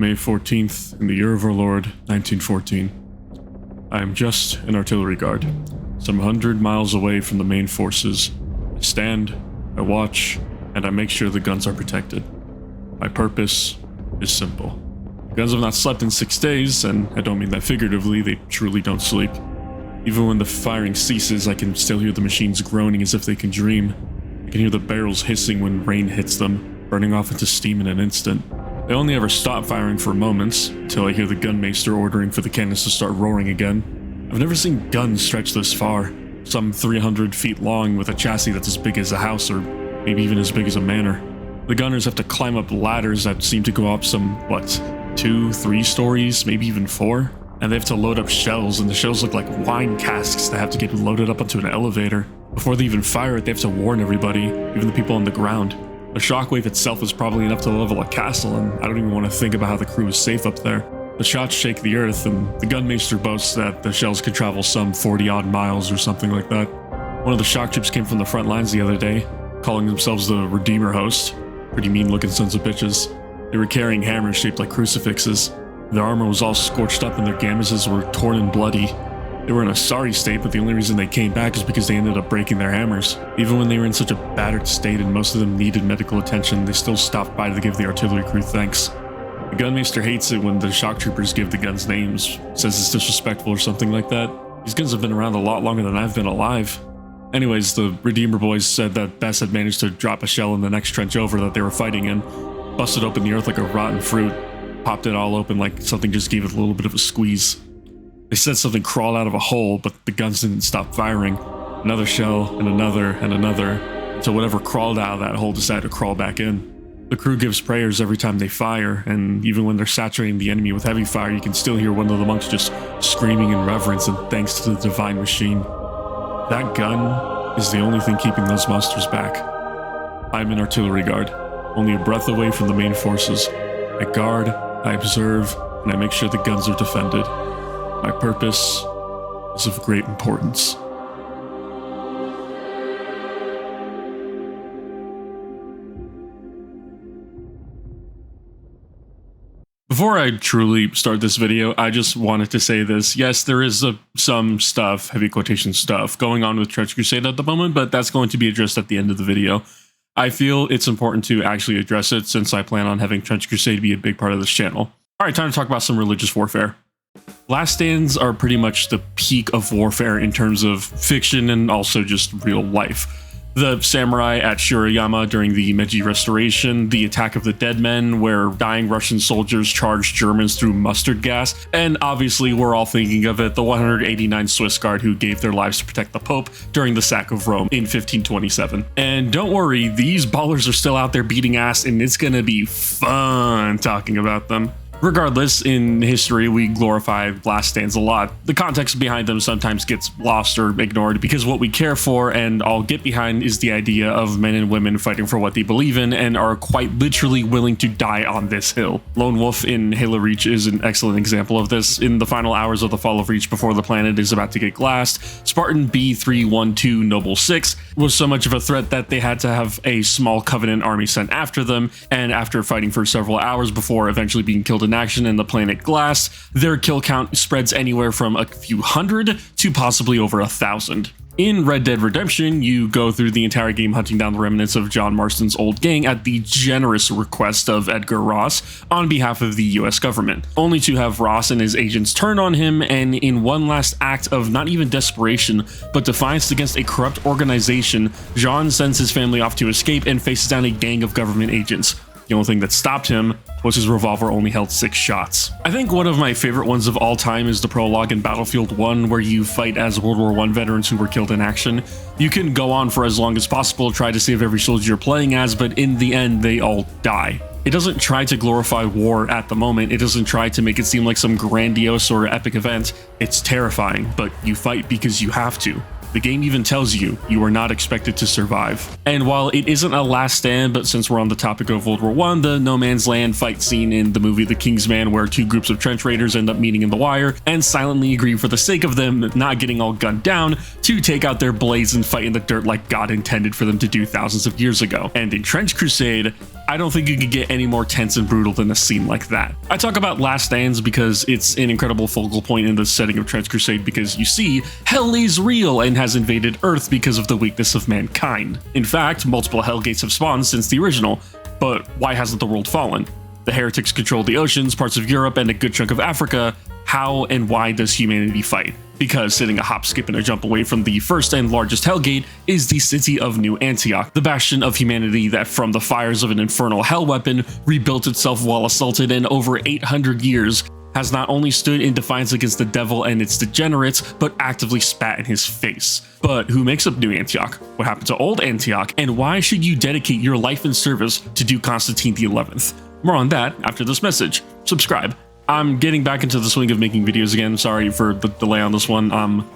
May 14th, in the year of our Lord, 1914. I am just an artillery guard, some 100 miles away from the main forces. I stand, I watch, and I make sure the guns are protected. My purpose is simple. The guns have not slept in 6 days, and I don't mean that figuratively, they truly don't sleep. Even when the firing ceases, I can still hear the machines groaning as if they can dream. I can hear the barrels hissing when rain hits them, burning off into steam in an instant. They only ever stop firing for moments, until I hear the gunmaster ordering for the cannons to start roaring again. I've never seen guns stretch this far, some 300 feet long with a chassis that's as big as a house or maybe even as big as a manor. The gunners have to climb up ladders that seem to go up some, 2, 3 stories, maybe even 4? And they have to load up shells, and the shells look like wine casks that have to get loaded up onto an elevator. Before they even fire it, they have to warn everybody, even the people on the ground. The shockwave itself is probably enough to level a castle, and I don't even want to think about how the crew is safe up there. The shots shake the earth, and the gunmaster boasts that the shells could travel some 40-odd miles or something like that. One of the shock troops came from the front lines the other day, calling themselves the Redeemer Host. Pretty mean-looking sons of bitches. They were carrying hammers shaped like crucifixes. Their armor was all scorched up and their gamises were torn and bloody. They were in a sorry state, but the only reason they came back is because they ended up breaking their hammers. Even when they were in such a battered state and most of them needed medical attention, they still stopped by to give the artillery crew thanks. The gunmaster hates it when the shock troopers give the guns names, says it's disrespectful or something like that. These guns have been around a lot longer than I've been alive. Anyways, the Redeemer boys said that Bess had managed to drop a shell in the next trench over that they were fighting in, busted open the earth like a rotten fruit, popped it all open like something just gave it a little bit of a squeeze. They said something crawled out of a hole, but the guns didn't stop firing. Another shell, and another, until whatever crawled out of that hole decided to crawl back in. The crew gives prayers every time they fire, and even when they're saturating the enemy with heavy fire, you can still hear one of the monks just screaming in reverence and thanks to the divine machine. That gun is the only thing keeping those monsters back. I'm an artillery guard, only a breath away from the main forces. I guard, I observe, and I make sure the guns are defended. My purpose is of great importance. Before I truly start this video, I just wanted to say this. Yes, there is some stuff, heavy quotation stuff, going on with Trench Crusade at the moment, but that's going to be addressed at the end of the video. I feel it's important to actually address it since I plan on having Trench Crusade be a big part of this channel. Alright, time to talk about some religious warfare. Last Stands are pretty much the peak of warfare in terms of fiction and also just real life. The samurai at Shirayama during the Meiji Restoration, the Attack of the Dead Men, where dying Russian soldiers charged Germans through mustard gas, and obviously we're all thinking of it, the 189 Swiss Guard who gave their lives to protect the Pope during the sack of Rome in 1527. And don't worry, these ballers are still out there beating ass, and it's gonna be fun talking about them. Regardless, in history, we glorify last stands a lot. The context behind them sometimes gets lost or ignored because what we care for and all get behind is the idea of men and women fighting for what they believe in and are quite literally willing to die on this hill. Lone Wolf in Halo Reach is an excellent example of this. In the final hours of the fall of Reach before the planet is about to get glassed, Spartan B312 Noble 6 was so much of a threat that they had to have a small Covenant army sent after them, and after fighting for several hours before eventually being killed in action and the planet glassed, their kill count spreads anywhere from a few hundred to possibly over 1,000. In Red Dead Redemption, you go through the entire game hunting down the remnants of John Marston's old gang at the generous request of Edgar Ross on behalf of the US government, only to have Ross and his agents turn on him, and in one last act of not even desperation, but defiance against a corrupt organization, John sends his family off to escape and faces down a gang of government agents. The only thing that stopped him was his revolver only held 6 shots. I think one of my favorite ones of all time is the prologue in Battlefield 1, where you fight as World War I veterans who were killed in action. You can go on for as long as possible, try to save every soldier you're playing as, but in the end, they all die. It doesn't try to glorify war at the moment, it doesn't try to make it seem like some grandiose or epic event. It's terrifying, but you fight because you have to. The game even tells you you are not expected to survive. And while it isn't a last stand, but since we're on the topic of World War I, the no man's land fight scene in the movie The King's Man, where two groups of trench raiders end up meeting in the wire and silently agree for the sake of them not getting all gunned down to take out their blades and fight in the dirt like God intended for them to do thousands of years ago. And in Trench Crusade, I don't think you could get any more tense and brutal than a scene like that. I talk about last stands because it's an incredible focal point in the setting of Trench Crusade, because you see, hell is real and has invaded Earth because of the weakness of mankind. In fact, multiple hell gates have spawned since the original, but why hasn't the world fallen? The heretics control the oceans, parts of Europe, and a good chunk of Africa. How and why does humanity fight? Because sitting a hop, skip, and a jump away from the first and largest Hellgate is the city of New Antioch, the bastion of humanity that from the fires of an infernal hell weapon rebuilt itself while assaulted, and over 800 years has not only stood in defiance against the devil and its degenerates, but actively spat in his face. But who makes up New Antioch? What happened to Old Antioch? And why should you dedicate your life and service to do Constantine the 11th? More on that after this message. Subscribe. I'm getting back into the swing of making videos again. Sorry for the delay on this one. I'm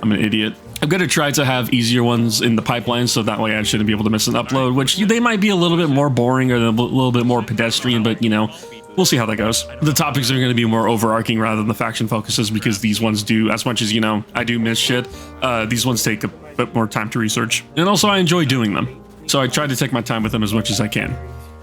an idiot. I'm going to try to have easier ones in the pipeline, so that way I shouldn't be able to miss an upload, which they might be a little bit more boring or a little bit more pedestrian, but you know, we'll see how that goes. The topics are going to be more overarching rather than the faction focuses, because these ones do, as much as, you know, I do miss shit, these ones take a bit more time to research. And also I enjoy doing them, so I try to take my time with them as much as I can.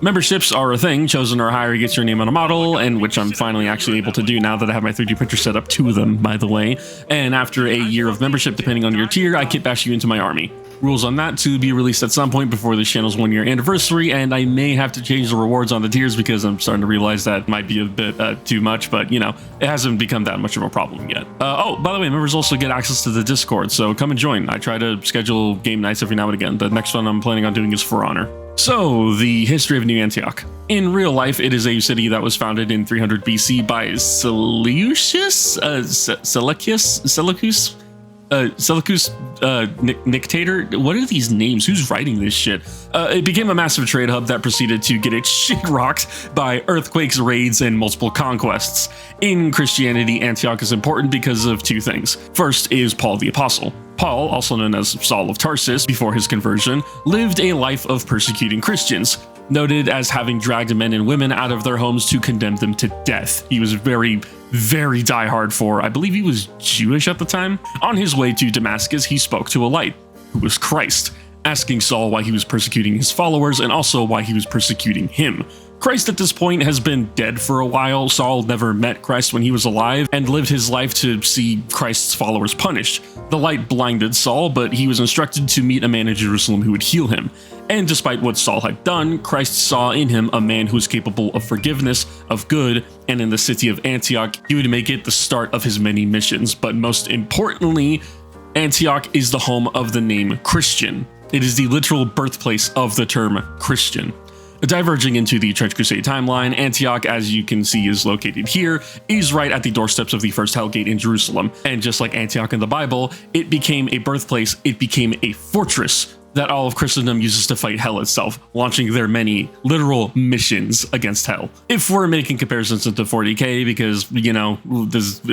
Memberships are a thing. Chosen or higher gets your name on a model, and which I'm finally actually able to do now that I have my 3D printer set up, 2 of them, by the way. And after a year of membership, depending on your tier, I kit bash you into my army. Rules on that to be released at some point before this channel's 1-year anniversary, and I may have to change the rewards on the tiers because I'm starting to realize that might be a bit too much, but you know, it hasn't become that much of a problem yet. Oh, by the way, members also get access to the Discord, so come and join. I try to schedule game nights every now and again. The next one I'm planning on doing is For Honor. So, the history of New Antioch. In real life, it is a city that was founded in 300 BC by Seleucus Nictator. What are these names? Who's writing this shit? It became a massive trade hub that proceeded to get its shit rocked by earthquakes, raids, and multiple conquests. In Christianity, Antioch is important because of 2 things. First is Paul the Apostle. Paul, also known as Saul of Tarsus before his conversion, lived a life of persecuting Christians, noted as having dragged men and women out of their homes to condemn them to death. He was very diehard for, I believe he was Jewish at the time. On his way to Damascus, he spoke to a light, who was Christ, asking Saul why he was persecuting his followers and also why he was persecuting him. Christ at this point has been dead for a while. Saul never met Christ when he was alive and lived his life to see Christ's followers punished. The light blinded Saul, but he was instructed to meet a man in Jerusalem who would heal him. And despite what Saul had done, Christ saw in him a man who was capable of forgiveness, of good, and in the city of Antioch, he would make it the start of his many missions. But most importantly, Antioch is the home of the name Christian. It is the literal birthplace of the term Christian. Diverging into the Trench Crusade timeline, Antioch, as you can see is located here, is right at the doorsteps of the first Hellgate in Jerusalem. And just like Antioch in the Bible, it became a birthplace, it became a fortress that all of Christendom uses to fight hell itself, launching their many literal missions against hell. If we're making comparisons into 40k, because, you know,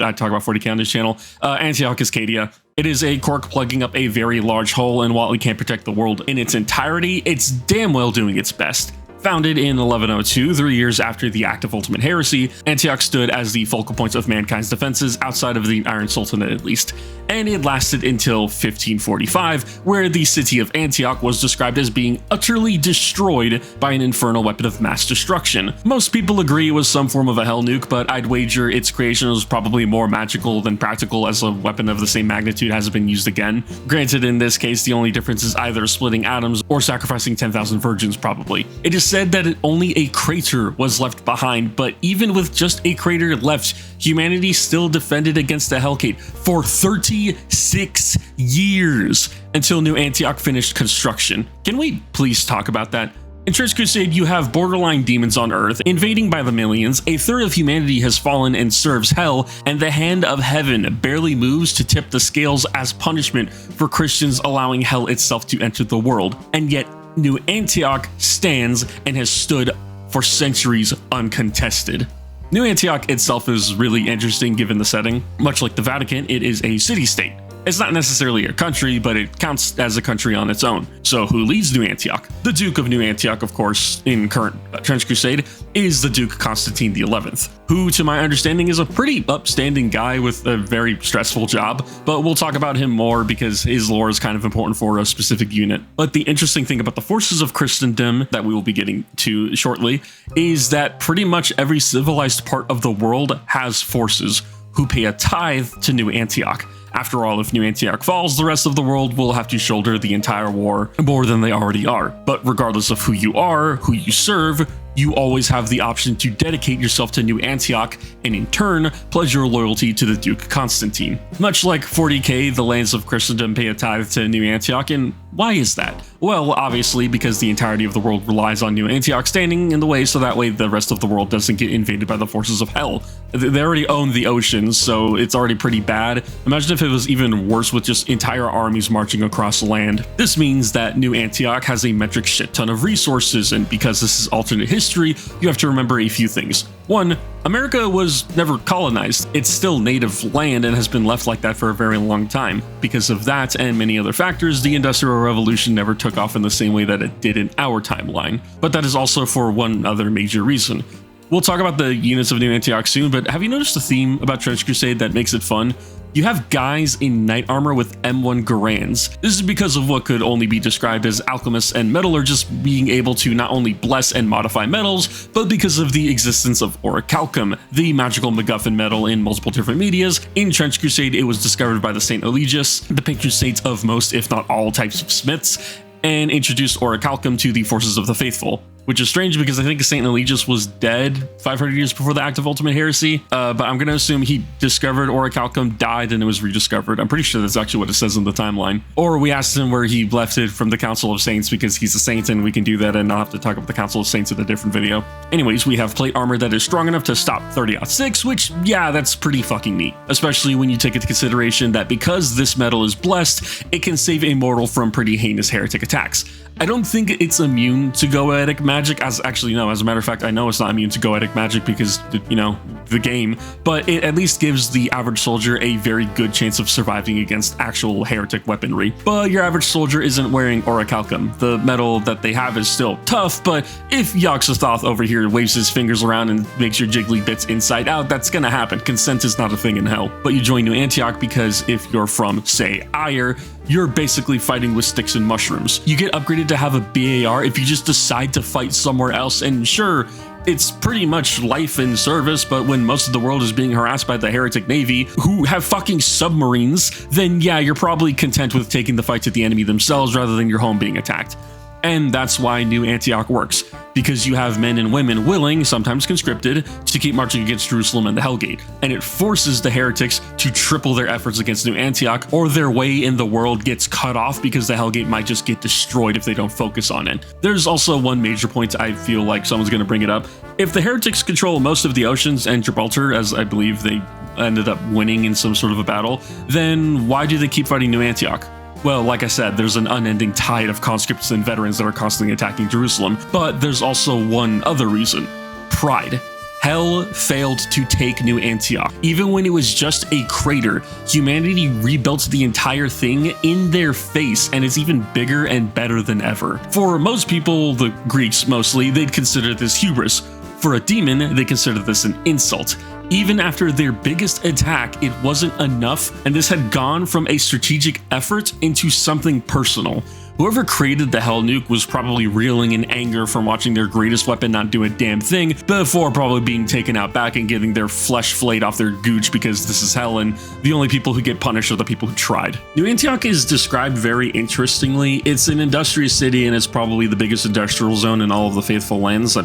I talk about 40k on this channel, Antioch is Cadia. It is a cork plugging up a very large hole, and while it can't protect the world in its entirety, it's damn well doing its best. Founded in 1102, 3 years after the Act of Ultimate Heresy, Antioch stood as the focal point of mankind's defenses outside of the Iron Sultanate at least, and it lasted until 1545, where the city of Antioch was described as being utterly destroyed by an infernal weapon of mass destruction. Most people agree it was some form of a hell nuke, but I'd wager its creation was probably more magical than practical, as a weapon of the same magnitude hasn't been used again. Granted, in this case, the only difference is either splitting atoms or sacrificing 10,000 virgins, probably. It is said that only a crater was left behind, but even with just a crater left, humanity still defended against the Hellgate for 36 years until New Antioch finished construction. Can we please talk about that? In Trench Crusade, you have borderline demons on Earth invading by the millions, a third of humanity has fallen and serves hell, and the hand of heaven barely moves to tip the scales as punishment for Christians allowing hell itself to enter the world. And yet, New Antioch stands and has stood for centuries uncontested. New Antioch itself is really interesting given the setting. Much like the Vatican, it is a city-state. It's not necessarily a country, but it counts as a country on its own. So who leads New Antioch? The Duke of New Antioch, of course, in current Trench Crusade, is the Duke Constantine XI, who, to my understanding, is a pretty upstanding guy with a very stressful job, but we'll talk about him more because his lore is kind of important for a specific unit. But the interesting thing about the forces of Christendom that we will be getting to shortly is that pretty much every civilized part of the world has forces who pay a tithe to New Antioch. After all, if New Antioch falls, the rest of the world will have to shoulder the entire war more than they already are. But regardless of who you are, who you serve, you always have the option to dedicate yourself to New Antioch and in turn pledge your loyalty to the Duke Constantine. Much like 40k, the lands of Christendom pay a tithe to New Antioch, and why is that? Well, obviously because the entirety of the world relies on New Antioch standing in the way so that way the rest of the world doesn't get invaded by the forces of hell. They already own the oceans, so it's already pretty bad. Imagine if it was even worse with just entire armies marching across land. This means that New Antioch has a metric shit ton of resources, and because this is alternate history, you have to remember a few things. One, America was never colonized. It's still native land and has been left like that for a very long time. Because of that and many other factors, the Industrial Revolution never took off in the same way that it did in our timeline. But that is also for one other major reason. We'll talk about the units of New Antioch soon, but have you noticed a theme about Trench Crusade that makes it fun? You have guys in knight armor with M1 Garands. This is because of what could only be described as alchemists and metallurgists being able to not only bless and modify metals, but because of the existence of orichalcum, the magical MacGuffin metal in multiple different medias. In Trench Crusade, it was discovered by the Saint Eligius, the patron saint of most, if not all, types of smiths, and introduced orichalcum to the forces of the faithful. Which is strange because I think Saint Eligius was dead 500 years before the Act of Ultimate Heresy, but I'm going to assume he discovered orichalcum, died, and it was rediscovered. I'm pretty sure that's actually what it says in the timeline. Or we asked him where he left it from the Council of Saints because he's a saint and we can do that and not have to talk about the Council of Saints in a different video. Anyways, we have plate armor that is strong enough to stop 30-06, which, yeah, that's pretty fucking neat. Especially when you take into consideration that because this metal is blessed, it can save a mortal from pretty heinous heretic attacks. I don't think it's immune to goetic magic, as a matter of fact, I know it's not immune to goetic magic because, you know, the game, but it at least gives the average soldier a very good chance of surviving against actual heretic weaponry. But your average soldier isn't wearing orichalcum. The metal that they have is still tough, but if Yogg-Sothoth over here waves his fingers around and makes your jiggly bits inside out, that's gonna happen. Consent is not a thing in hell. But you join New Antioch because if you're from, say, Ire, you're basically fighting with sticks and mushrooms. You get upgraded to have a BAR if you just decide to fight somewhere else, and sure, it's pretty much life in service, but when most of the world is being harassed by the heretic navy, who have fucking submarines, then yeah, you're probably content with taking the fight to the enemy themselves rather than your home being attacked. And that's why New Antioch works, because you have men and women willing, sometimes conscripted, to keep marching against Jerusalem and the Hellgate, and it forces the heretics to triple their efforts against New Antioch, or their way in the world gets cut off because the Hellgate might just get destroyed if they don't focus on it. There's also one major point I feel like someone's going to bring it up. If the heretics control most of the oceans and Gibraltar, as I believe they ended up winning in some sort of a battle, then why do they keep fighting New Antioch? Well, like I said, there's an unending tide of conscripts and veterans that are constantly attacking Jerusalem, but there's also one other reason: pride. Hell failed to take New Antioch. Even when it was just a crater, humanity rebuilt the entire thing in their face, and it's even bigger and better than ever. For most people, the Greeks mostly, they'd consider this hubris. For a demon, they consider this an insult. Even after their biggest attack, it wasn't enough, and this had gone from a strategic effort into something personal. Whoever created the Hell Nuke was probably reeling in anger from watching their greatest weapon not do a damn thing, before probably being taken out back and getting their flesh flayed off their gooch because this is hell and the only people who get punished are the people who tried. New Antioch is described very interestingly. It's an industrious city and it's probably the biggest industrial zone in all of the Faithful Lands.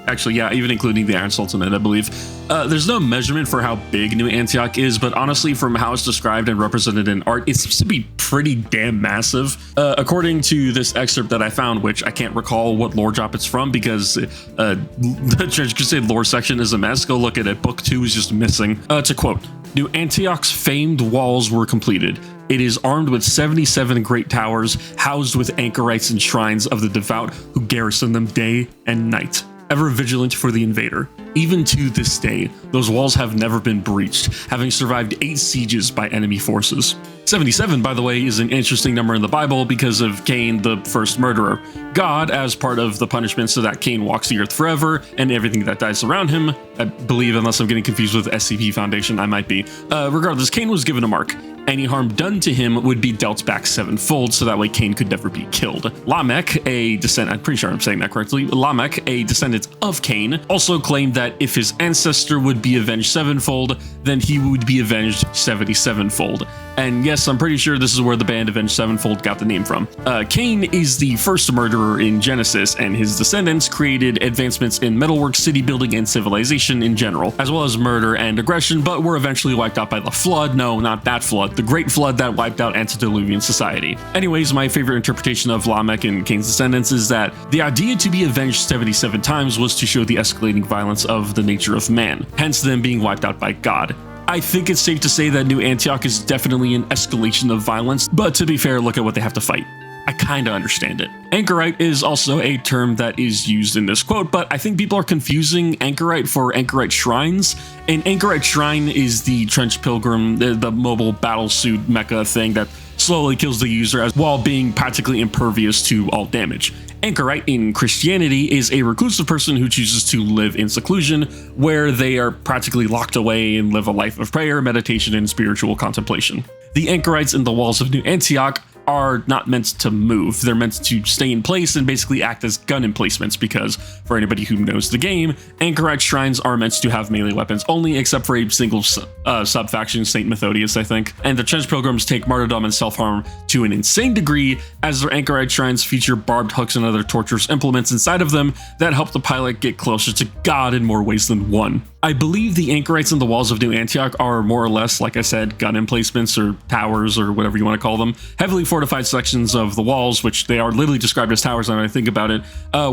Actually, yeah, even including the Iron Sultanate, I believe. There's no measurement for how big New Antioch is, but honestly, from how it's described and represented in art, it seems to be pretty damn massive. According to this excerpt that I found, which I can't recall what lore drop it's from because the Trench Crusade lore section is a mess. Go look at it. Book 2 is just missing. To quote, New Antioch's famed walls were completed. It is armed with 77 great towers, housed with anchorites and shrines of the devout who garrison them day and night, ever vigilant for the invader. Even to this day, those walls have never been breached, having survived 8 sieges by enemy forces. 77, by the way, is an interesting number in the Bible because of Cain, the first murderer. God, as part of the punishment so that Cain walks the earth forever and everything that dies around him, I believe, unless I'm getting confused with SCP Foundation, I might be. Regardless, Cain was given a mark. Any harm done to him would be dealt back 7-fold, so that way Cain could never be killed. Lamech, I'm pretty sure I'm saying that correctly, Lamech, a descendant of Cain, also claimed that if his ancestor would be avenged 7-fold, then he would be avenged 77-fold. And yes, I'm pretty sure this is where the band Avenged Sevenfold got the name from. Cain is the first murderer in Genesis, and his descendants created advancements in metalwork, city building, and civilization in general, as well as murder and aggression, but were eventually wiped out by the flood. No, not that flood. The Great Flood that wiped out antediluvian society. Anyways, my favorite interpretation of Lamech and Cain's descendants is that the idea to be avenged 77 times was to show the escalating violence of the nature of man, hence them being wiped out by God. I think it's safe to say that New Antioch is definitely an escalation of violence, but to be fair, look at what they have to fight. I kinda understand it. Anchorite is also a term that is used in this quote, but I think people are confusing Anchorite for Anchorite shrines. An Anchorite shrine is the trench pilgrim, the mobile battlesuit mecha thing that slowly kills the user while being practically impervious to all damage. Anchorite in Christianity is a reclusive person who chooses to live in seclusion, where they are practically locked away and live a life of prayer, meditation, and spiritual contemplation. The anchorites in the walls of New Antioch are not meant to move. They're meant to stay in place and basically act as gun emplacements because, for anybody who knows the game, Anchorite shrines are meant to have melee weapons only, except for a single sub-faction, Saint Methodius, I think. And the trench pilgrims take martyrdom and self-harm to an insane degree, as their Anchorite shrines feature barbed hooks and other torturous implements inside of them that help the pilot get closer to God in more ways than one. I believe the anchorites in the walls of New Antioch are more or less, like I said, gun emplacements or towers or whatever you want to call them, heavily fortified sections of the walls, which they are literally described as towers now that I think about it,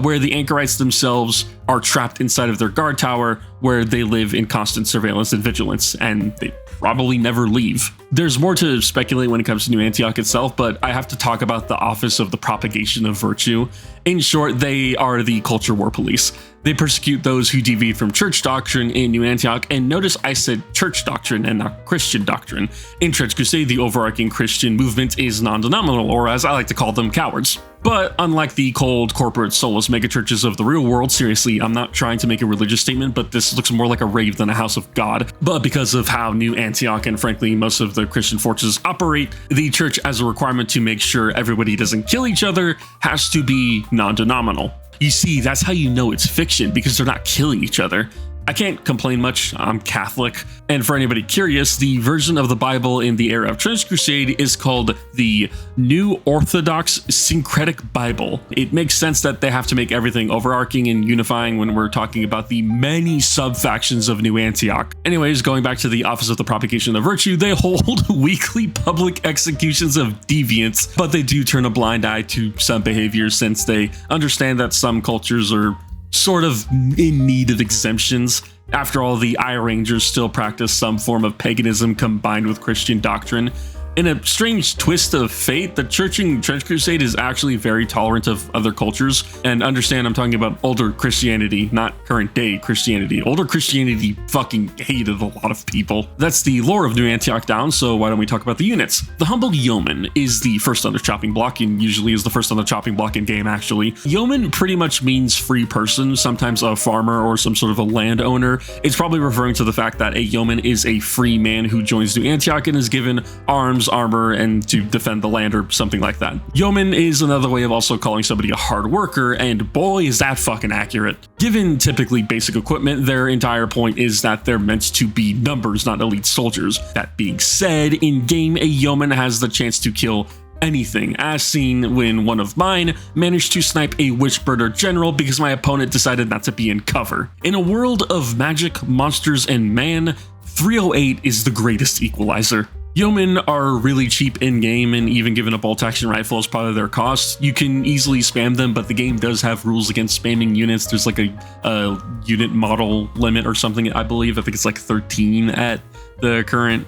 where the anchorites themselves are trapped inside of their guard tower, where they live in constant surveillance and vigilance, and they probably never leave. There's more to speculate when it comes to New Antioch itself, but I have to talk about the Office of the Propagation of Virtue. In short, they are the culture war police. They persecute those who deviate from church doctrine in New Antioch, and notice I said church doctrine and not Christian doctrine. In Church Crusade, the overarching Christian movement is non-denominational, or as I like to call them, cowards. But unlike the cold, corporate, soulless megachurches of the real world, seriously, I'm not trying to make a religious statement, but this looks more like a rave than a house of God. But because of how New Antioch and frankly most of the Christian forces operate, the church, as a requirement to make sure everybody doesn't kill each other, has to be non-denominational. You see, that's how you know it's fiction, because they're not killing each other. I can't complain much, I'm Catholic, and for anybody curious, the version of the Bible in the era of Church Crusade is called the New Orthodox Syncretic Bible. It makes sense that they have to make everything overarching and unifying when we're talking about the many sub-factions of New Antioch. Anyways, going back to the Office of the Propagation of Virtue, they hold weekly public executions of deviants, but they do turn a blind eye to some behaviors since they understand that some cultures are sort of in need of exemptions. After all, the Eye Rangers still practice some form of paganism combined with Christian doctrine. In a strange twist of fate, the church in Church Crusade is actually very tolerant of other cultures. And understand, I'm talking about older Christianity, not current day Christianity. Older Christianity fucking hated a lot of people. That's the lore of New Antioch down, so why don't we talk about the units? The humble yeoman is the first on the chopping block, and usually is the first on the chopping block in game, actually. Yeoman pretty much means free person, sometimes a farmer or some sort of a landowner. It's probably referring to the fact that a yeoman is a free man who joins New Antioch and is given arms, armor, and to defend the land or something like that. Yeoman is another way of also calling somebody a hard worker, and boy is that fucking accurate. Given typically basic equipment, their entire point is that they're meant to be numbers, not elite soldiers. That being said, in game, a yeoman has the chance to kill anything, as seen when one of mine managed to snipe a witchbirder general because my opponent decided not to be in cover. In a world of magic, monsters, and man, 308 is the greatest equalizer. Yeomen are really cheap in-game, and even given a bolt-action rifle as part of their cost, you can easily spam them, but the game does have rules against spamming units. There's like a unit model limit or something, I believe. I think it's like 13 at the current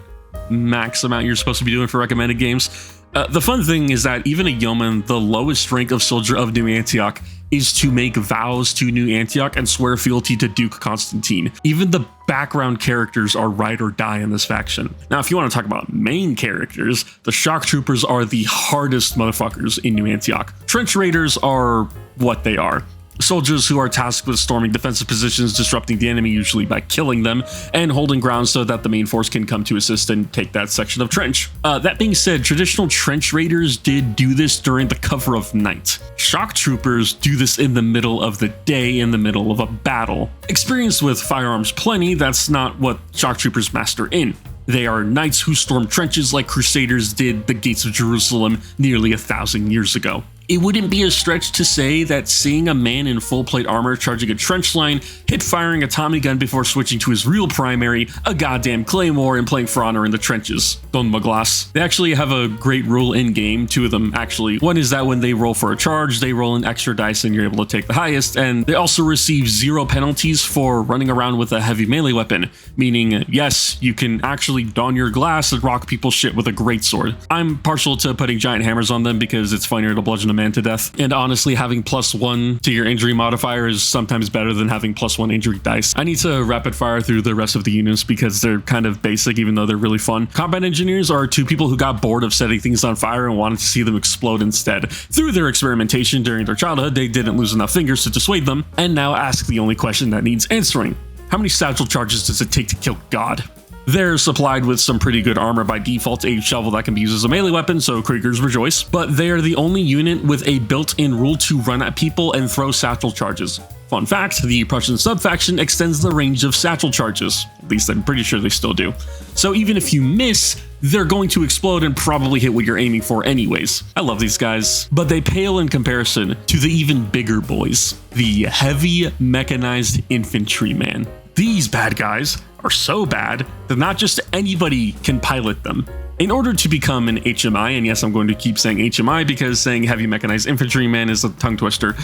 max amount you're supposed to be doing for recommended games. The fun thing is that even a yeoman, the lowest rank of soldier of New Antioch, is to make vows to New Antioch and swear fealty to Duke Constantine. Even the background characters are ride or die in this faction. Now, if you want to talk about main characters, the shock troopers are the hardest motherfuckers in New Antioch. Trench raiders are what they are. Soldiers who are tasked with storming defensive positions, disrupting the enemy usually by killing them, and holding ground so that the main force can come to assist and take that section of trench. That being said, traditional trench raiders did do this during the cover of night. Shock troopers do this in the middle of the day, in the middle of a battle. Experienced with firearms plenty, that's not what shock troopers master in. They are knights who storm trenches like Crusaders did the gates of Jerusalem nearly 1,000 years ago. It wouldn't be a stretch to say that seeing a man in full plate armor charging a trench line, hip firing a Tommy gun before switching to his real primary, a goddamn claymore, and playing for honor in the trenches. Don Maglas. They actually have a great rule in game, two of them actually. One is that when they roll for a charge, they roll an extra dice and you're able to take the highest, and they also receive 0 penalties for running around with a heavy melee weapon, meaning yes, you can actually don your glass and rock people's shit with a greatsword. I'm partial to putting giant hammers on them because it's funnier to bludgeon a man to death, and honestly having +1 to your injury modifier is sometimes better than having +1 injury dice. I need to rapid fire through the rest of the units because they're kind of basic even though they're really fun. Combat engineers are 2 people who got bored of setting things on fire and wanted to see them explode instead. Through their experimentation during their childhood, they didn't lose enough fingers to dissuade them, and now ask the only question that needs answering. How many satchel charges does it take to kill God? They're supplied with some pretty good armor by default, a shovel that can be used as a melee weapon, so Kriegers rejoice, but they're the only unit with a built-in rule to run at people and throw satchel charges. Fun fact, the Prussian subfaction extends the range of satchel charges. At least I'm pretty sure they still do. So even if you miss, they're going to explode and probably hit what you're aiming for anyways. I love these guys, but they pale in comparison to the even bigger boys, the heavy mechanized infantryman. These bad guys are so bad that not just anybody can pilot them. In order to become an HMI, and yes, I'm going to keep saying HMI because saying heavy mechanized infantryman is a tongue twister,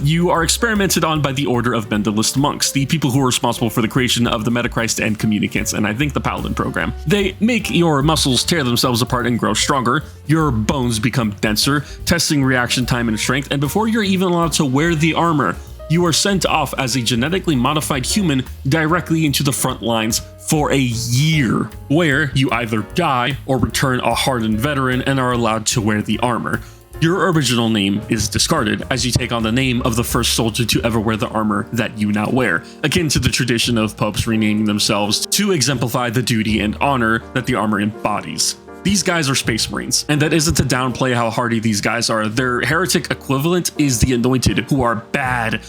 you are experimented on by the Order of Bendalist Monks, the people who are responsible for the creation of the Metachrist and Communicants, and I think the Paladin program. They make your muscles tear themselves apart and grow stronger, your bones become denser, testing reaction time and strength, and before you're even allowed to wear the armor, you are sent off as a genetically modified human directly into the front lines for a year, where you either die or return a hardened veteran and are allowed to wear the armor. Your original name is discarded as you take on the name of the first soldier to ever wear the armor that you now wear, akin to the tradition of popes renaming themselves to exemplify the duty and honor that the armor embodies. These guys are Space Marines, and that isn't to downplay how hardy these guys are. Their heretic equivalent is the Anointed, who are bad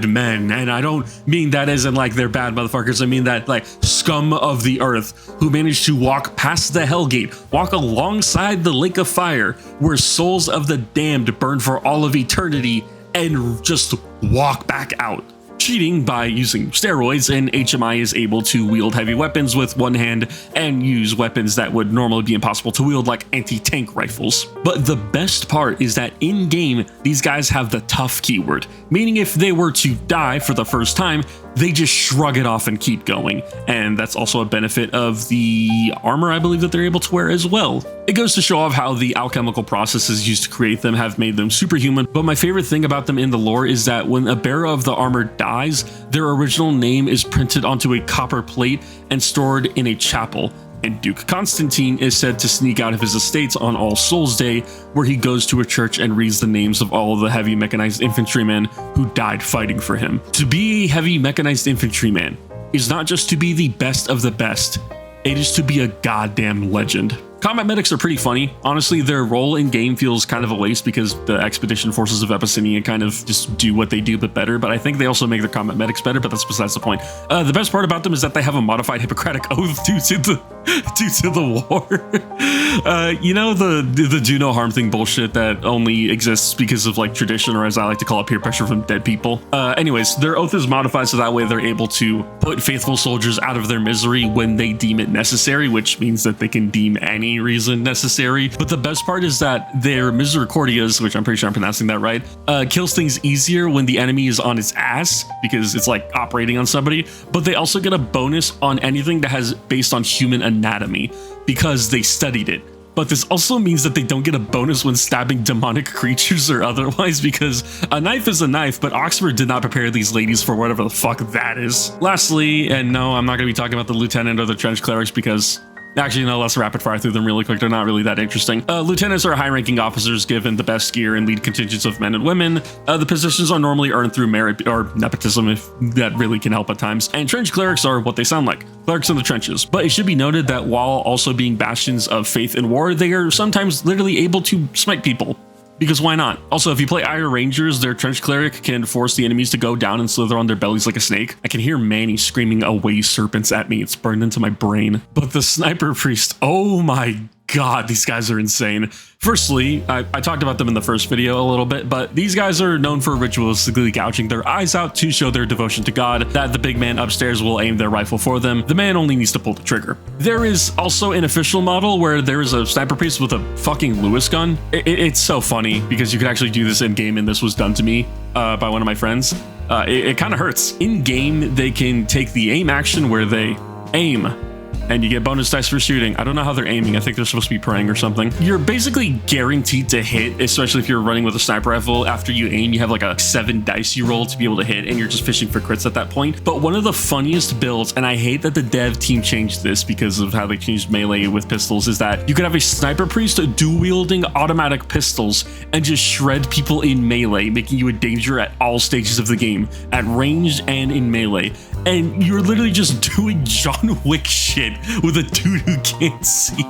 men. And I don't mean that as in like they're bad motherfuckers. I mean that like scum of the earth who managed to walk past the Hellgate, walk alongside the Lake of Fire, where souls of the damned burn for all of eternity, and just walk back out. Cheating by using steroids, and HMI is able to wield heavy weapons with one hand and use weapons that would normally be impossible to wield like anti-tank rifles. But the best part is that in-game, these guys have the tough keyword, meaning if they were to die for the first time, they just shrug it off and keep going. And that's also a benefit of the armor I believe that they're able to wear as well. It goes to show off how the alchemical processes used to create them have made them superhuman, but my favorite thing about them in the lore is that when a bearer of the armor dies, their original name is printed onto a copper plate and stored in a chapel. And Duke Constantine is said to sneak out of his estates on All Souls Day, where he goes to a church and reads the names of all of the heavy mechanized infantrymen who died fighting for him. To be a heavy mechanized infantryman is not just to be the best of the best, it is to be a goddamn legend. Combat medics are pretty funny. Honestly, their role in game feels kind of a waste because the expedition forces of Abyssinia kind of just do what they do but better, but I think they also make their combat medics better, but that's besides the point. The best part about them is that they have a modified Hippocratic Oath due to the war. You know, the do no harm thing bullshit that only exists because of like tradition, or as I like to call it, peer pressure from dead people. Anyways, their oath is modified so that way they're able to put faithful soldiers out of their misery when they deem it necessary, which means that they can deem any reason necessary. But the best part is that their misericordias, which I'm pretty sure I'm pronouncing that right, kills things easier when the enemy is on its ass because it's like operating on somebody, but they also get a bonus on anything that has based on human anatomy because they studied it. but this also means that they don't get a bonus when stabbing demonic creatures or otherwise, because a knife is a knife, but Oxford did not prepare these ladies for whatever the fuck that is. Lastly, and no, I'm not going to be talking about the lieutenant or the trench clerics because actually, no, let's rapid fire through them really quick. They're not really that interesting. Lieutenants are high-ranking officers given the best gear and lead contingents of men and women. The positions are normally earned through merit or nepotism, if that really can help at times. And trench clerics are what they sound like, clerics in the trenches. But it should be noted that while also being bastions of faith in war, they are sometimes literally able to smite people. Because why not? Also, if you play Iron Rangers, their trench cleric can force the enemies to go down and slither on their bellies like a snake. I can hear Manny screaming away serpents at me. It's burned into my brain. But the sniper priest, oh my god, these guys are insane. Firstly, I talked about them in the first video a little bit, but these guys are known for ritualistically gouging their eyes out to show their devotion to God, that the big man upstairs will aim their rifle for them. The man only needs to pull the trigger. There is also an official model where there is a sniper priest with a fucking Lewis gun. It's so funny because you could actually do this in game, and this was done to me by one of my friends. It kind of hurts. In game, they can take the aim action where they aim, and you get bonus dice for shooting. I don't know how they're aiming. I think they're supposed to be praying or something. You're basically guaranteed to hit, especially if you're running with a sniper rifle. After you aim, you have like a 7 dice you roll to be able to hit, and you're just fishing for crits at that point. But one of the funniest builds, and I hate that the dev team changed this because of how they changed melee with pistols, is that you could have a sniper priest dual-wielding automatic pistols and just shred people in melee, making you a danger at all stages of the game, at range and in melee. And you're literally just doing John Wick shit with a dude who can't see.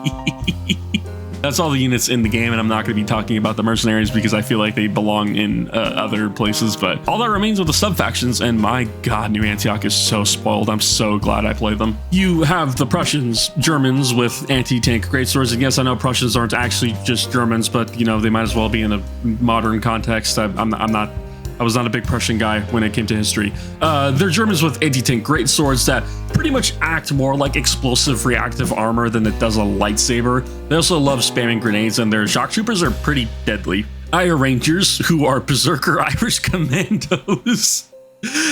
That's all the units in the game, and I'm not going to be talking about the mercenaries because I feel like they belong in other places, but all that remains with the sub-factions, and my god, New Antioch is so spoiled. I'm so glad I played them. You have the Prussians, Germans with anti-tank greatswords, and yes, I know Prussians aren't actually just Germans, but, you know, they might as well be in a modern context. I was not a big Prussian guy when it came to history. They're Germans with anti-tank greatswords that pretty much act more like explosive reactive armor than it does a lightsaber. They also love spamming grenades, and their shock troopers are pretty deadly. Iron Rangers, who are berserker Irish commandos.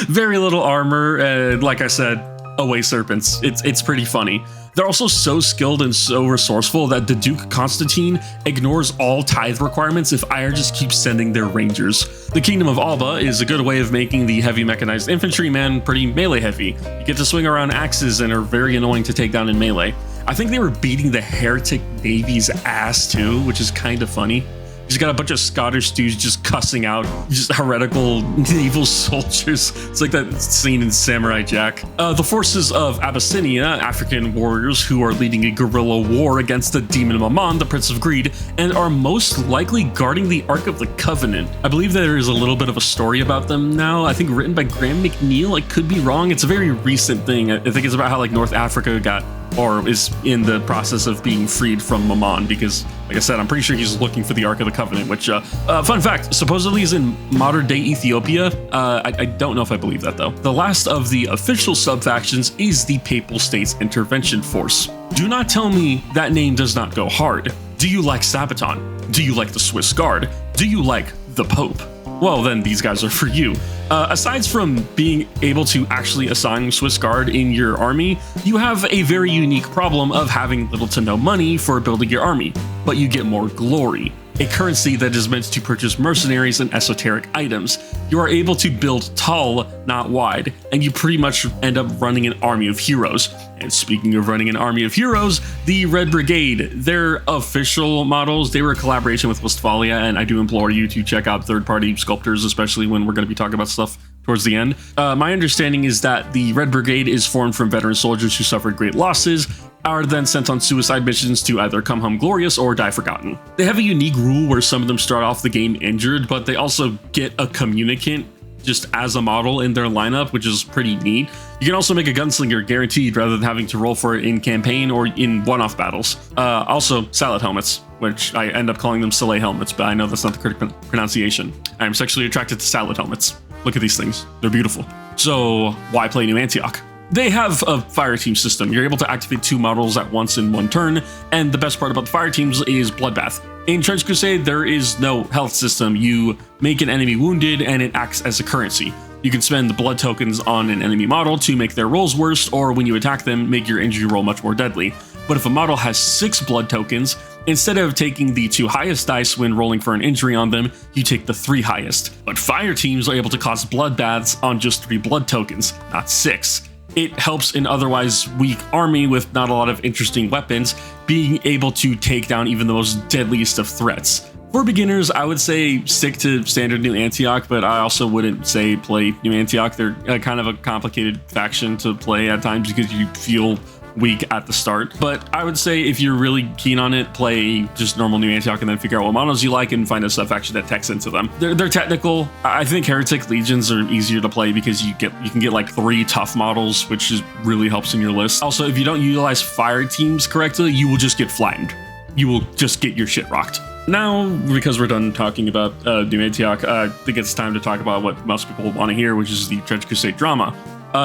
Very little armor, and like I said, away serpents. It's pretty funny. They're also so skilled and so resourceful that the Duke Constantine ignores all tithe requirements if Iron just keeps sending their rangers. The Kingdom of Alba is a good way of making the heavy mechanized infantryman pretty melee heavy. You get to swing around axes and are very annoying to take down in melee. I think they were beating the heretic navy's ass too, which is kind of funny. You just got a bunch of Scottish dudes just cussing out just heretical naval soldiers. It's like that scene in Samurai Jack. The forces of Abyssinia, African warriors who are leading a guerrilla war against the demon Mammon, the Prince of Greed, and are most likely guarding the Ark of the Covenant. I believe there is a little bit of a story about them now. I think written by Graham McNeil. I could be wrong. It's a very recent thing. I think it's about how like North Africa got or is in the process of being freed from Mammon, because like I said, I'm pretty sure he's looking for the Ark of the Covenant, which fun fact, supposedly is in modern day Ethiopia. I don't know if I believe that though. The last of the official sub-factions is the Papal States Intervention Force. Do not tell me that name does not go hard. Do you like Sabaton? Do you like the Swiss Guard? Do you like the Pope? Well, then these guys are for you. Aside from being able to actually assign Swiss Guard in your army, you have a very unique problem of having little to no money for building your army, but you get more glory, a currency that is meant to purchase mercenaries and esoteric items. You are able to build tall, not wide, and you pretty much end up running an army of heroes. And speaking of running an army of heroes, the Red Brigade, their official models, they were a collaboration with Westphalia, and I do implore you to check out third-party sculptors, especially when we're going to be talking about stuff towards the end. My understanding is that the Red Brigade is formed from veteran soldiers who suffered great losses, are then sent on suicide missions to either come home glorious or die forgotten. They have a unique rule where some of them start off the game injured, but they also get a communicant just as a model in their lineup, which is pretty neat. You can also make a gunslinger guaranteed rather than having to roll for it in campaign or in one-off battles. Also, salad helmets, which I end up calling them Soleil helmets, but I know that's not the correct pronunciation. I am sexually attracted to salad helmets. Look at these things. They're beautiful. So why play New Antioch? They have a fire team system. You're able to activate 2 models at once in one turn, and the best part about the fire teams is Bloodbath. In Trench Crusade, there is no health system. You make an enemy wounded, and it acts as a currency. You can spend the blood tokens on an enemy model to make their rolls worse, or when you attack them, make your injury roll much more deadly. But if a model has 6 blood tokens, Instead of taking the 2 highest dice when rolling for an injury on them, you take the 3 highest. But fire teams are able to cause bloodbaths on just 3 blood tokens, not 6. It helps an otherwise weak army with not a lot of interesting weapons being able to take down even the most deadliest of threats. For beginners, I would say stick to standard New Antioch, but I also wouldn't say play New Antioch. They're kind of a complicated faction to play at times because you feel weak at the start. But I would say if you're really keen on it, play just normal New Antioch and then figure out what models you like and find a sub-faction that techs into them. They're technical. I think Heretic Legions are easier to play because you can get like 3 tough models, which really helps in your list. Also, if you don't utilize fire teams correctly, you will just get flattened. You will just get your shit rocked. Now, because we're done talking about New Antioch, I think it's time to talk about what most people want to hear, which is the Trench Crusade drama.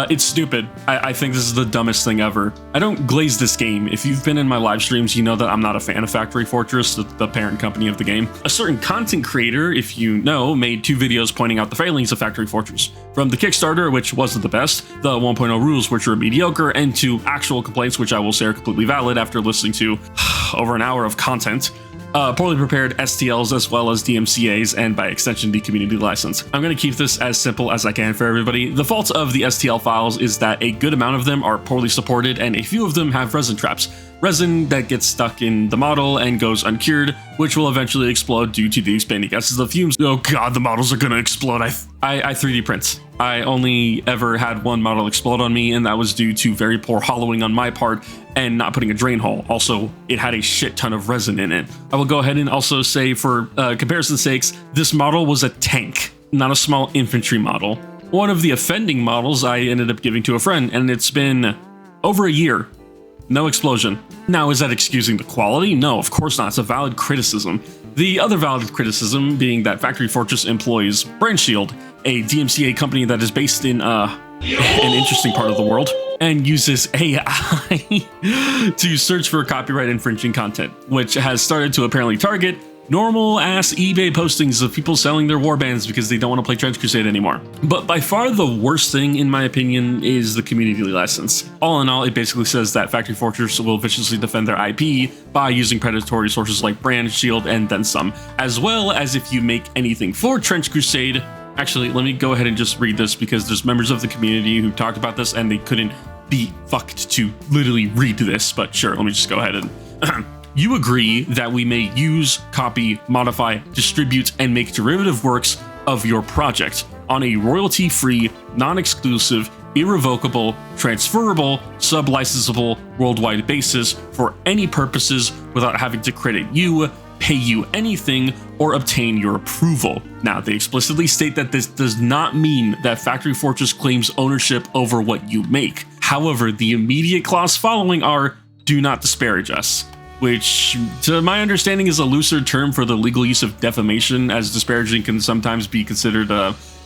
It's stupid. I think this is the dumbest thing ever. I don't glaze this game. If you've been in my live streams, you know that I'm not a fan of Factory Fortress, the parent company of the game. A certain content creator, if you know, made 2 videos pointing out the failings of Factory Fortress. From the Kickstarter, which wasn't the best, the 1.0 rules, which were mediocre, and to actual complaints, which I will say are completely valid after listening to over an hour of content. Poorly prepared STLs as well as DMCAs, and by extension the community license. I'm going to keep this as simple as I can for everybody. The fault of the STL files is that a good amount of them are poorly supported and a few of them have resin traps. Resin that gets stuck in the model and goes uncured, which will eventually explode due to the expanding gases of fumes. Oh god, the models are gonna explode. I 3D print. I only ever had 1 model explode on me, and that was due to very poor hollowing on my part and not putting a drain hole. Also, it had a shit ton of resin in it. I will go ahead and also say, for comparison's sakes, this model was a tank, not a small infantry model. One of the offending models I ended up giving to a friend, and it's been over a year. No explosion. Now, is that excusing the quality? No, of course not. It's a valid criticism. The other valid criticism being that Factory Fortress employs Brand Shield, a DMCA company that is based in an interesting part of the world, and uses AI to search for copyright infringing content, which has started to apparently target normal ass eBay postings of people selling their warbands because they don't want to play Trench Crusade anymore. But by far the worst thing, in my opinion, is the community license. All in all, it basically says that Factory Fortress will viciously defend their IP by using predatory sources like Brand Shield and then some, as well as if you make anything for Trench Crusade. Actually, let me go ahead and just read this because there's members of the community who talked about this and they couldn't be fucked to literally read this, but sure, let me just go ahead and you agree that we may use, copy, modify, distribute, and make derivative works of your project on a royalty-free, non-exclusive, irrevocable, transferable, sub-licensable, worldwide basis for any purposes without having to credit you, pay you anything, or obtain your approval. Now, they explicitly state that this does not mean that Factory Fortress claims ownership over what you make. However, the immediate clause following are, do not disparage us, which, to my understanding, is a looser term for the legal use of defamation, as disparaging can sometimes be considered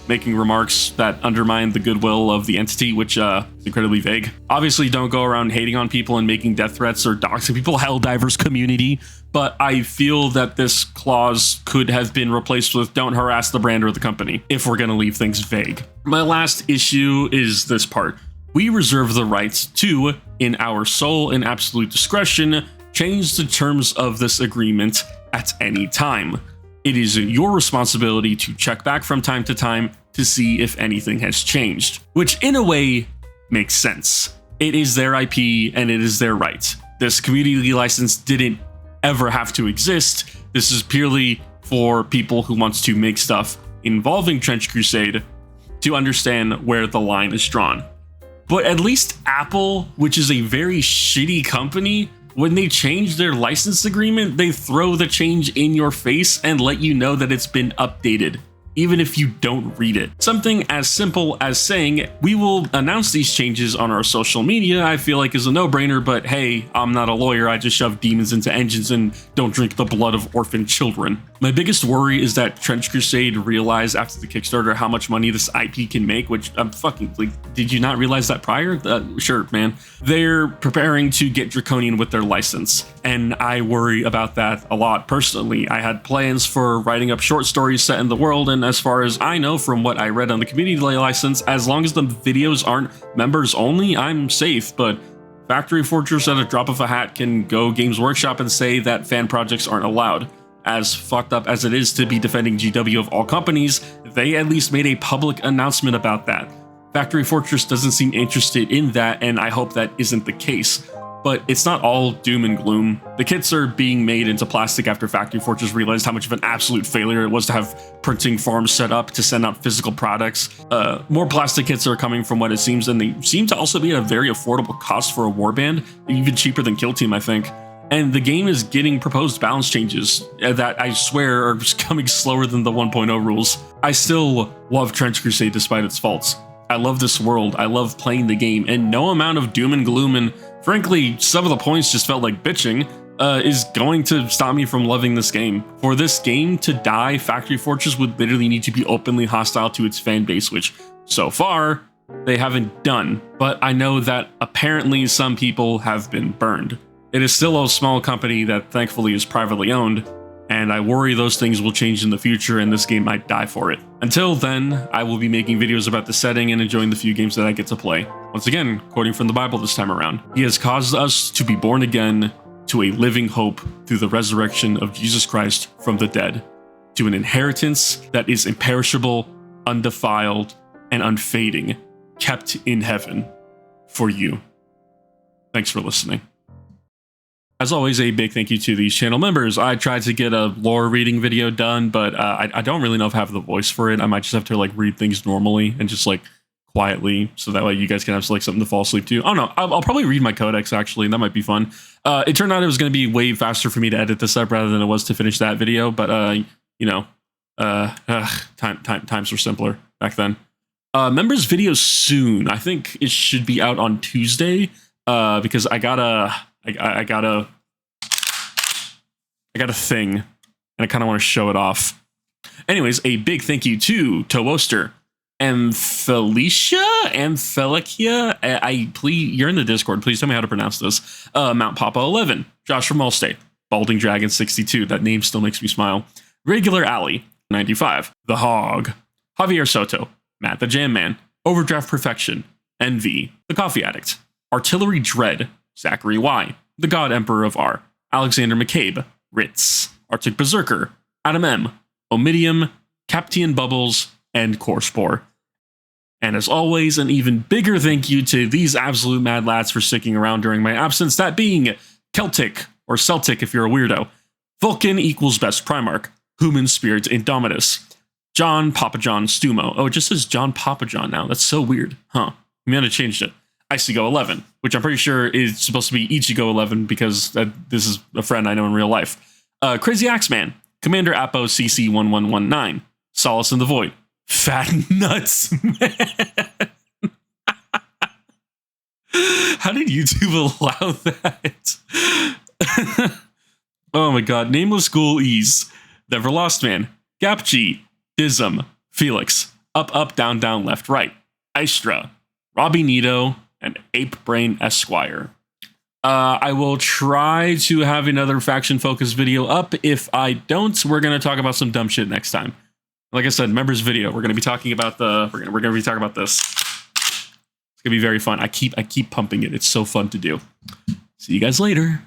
making remarks that undermine the goodwill of the entity, which is incredibly vague. Obviously, don't go around hating on people and making death threats or doxing people, Helldivers community, but I feel that this clause could have been replaced with don't harass the brand or the company, if we're going to leave things vague. My last issue is this part. We reserve the right to, in our sole and absolute discretion, change the terms of this agreement at any time. It is your responsibility to check back from time to time to see if anything has changed, which in a way makes sense. It is their IP and it is their right. This community license didn't ever have to exist. This is purely for people who wants to make stuff involving Trench Crusade to understand where the line is drawn. But at least Apple, which is a very shitty company, when they change their license agreement, they throw the change in your face and let you know that it's been updated, even if you don't read it. Something as simple as saying, we will announce these changes on our social media, I feel like is a no-brainer, but hey, I'm not a lawyer, I just shove demons into engines and don't drink the blood of orphan children. My biggest worry is that Trench Crusade realized after the Kickstarter how much money this IP can make, which I'm fucking, like, did you not realize that prior? Sure, man. They're preparing to get draconian with their license, and I worry about that a lot personally. I had plans for writing up short stories set in the world, and as far as I know from what I read on the community license, as long as the videos aren't members only, I'm safe, but Factory Fortress at a drop of a hat can go Games Workshop and say that fan projects aren't allowed. As fucked up as it is to be defending GW of all companies, they at least made a public announcement about that. Factory Fortress doesn't seem interested in that, and I hope that isn't the case. But it's not all doom and gloom. The kits are being made into plastic after Factory Fortress realized how much of an absolute failure it was to have printing farms set up to send out physical products. More plastic kits are coming from what it seems, and they seem to also be at a very affordable cost for a warband, even cheaper than Kill Team, I think. And the game is getting proposed balance changes that I swear are coming slower than the 1.0 rules. I still love Trench Crusade despite its faults. I love this world, I love playing the game, and no amount of doom and gloom and frankly, some of the points just felt like bitching, is going to stop me from loving this game. For this game to die, Factory Fortress would literally need to be openly hostile to its fan base, which so far they haven't done. But I know that apparently some people have been burned. It is still a small company that thankfully is privately owned, and I worry those things will change in the future and this game might die for it. Until then, I will be making videos about the setting and enjoying the few games that I get to play. Once again, quoting from the Bible this time around, He has caused us to be born again to a living hope through the resurrection of Jesus Christ from the dead, to an inheritance that is imperishable, undefiled, and unfading, kept in heaven for you. Thanks for listening. As always, a big thank you to these channel members. I tried to get a lore reading video done, but I don't really know if I have the voice for it. I might just have to like read things normally and just like quietly, so that way you guys can have like something to fall asleep to. Oh no, I'll probably read my codex actually, and that might be fun. It turned out it was going to be way faster for me to edit this up rather than it was to finish that video, but you know, times were simpler back then. Members video soon. I think it should be out on Tuesday, because I got a thing, and I kind of want to show it off. Anyways, a big thank you to Toaster, Amphelicia, please, you're in the Discord. Please tell me how to pronounce this. Mount Papa 11, Josh from Allstate, Balding Dragon 62. That name still makes me smile. Regular Alley 95, The Hog, Javier Soto, Matt the Jam Man, Overdraft Perfection, NV, The Coffee Addict, Artillery Dread, Zachary Y, The God Emperor of R, Alexander McCabe, Ritz, Arctic Berserker, Adam M, Omidium, Captain Bubbles, and Corspore. And as always, an even bigger thank you to these absolute mad lads for sticking around during my absence, that being Celtic, or Celtic if you're a weirdo, Vulcan equals Best Primarch, Human Spirit Indomitus, John Papa John Stumo. Oh, it just says John Papa John now. That's so weird. Huh. We might have changed it. Ichigo 11, which I'm pretty sure is supposed to be Ichigo 11 because this is a friend I know in real life. Crazy Axeman, Commander Apo CC 1119, Solace in the Void, Fat Nuts Man. How did YouTube allow that? Oh my god, Nameless Ghoul Ease, Never Lost Man, Gap G, Dism, Felix, Up Down Down Left Right, Istra, Robbie Nito, and Ape Brain Esquire. I will try to have another faction focused video up. If I don't, we're gonna talk about some dumb shit next time. Like I said, members video. We're gonna be talking about we're gonna be talking about this. It's gonna be very fun. I keep pumping it. It's so fun to do. See you guys later.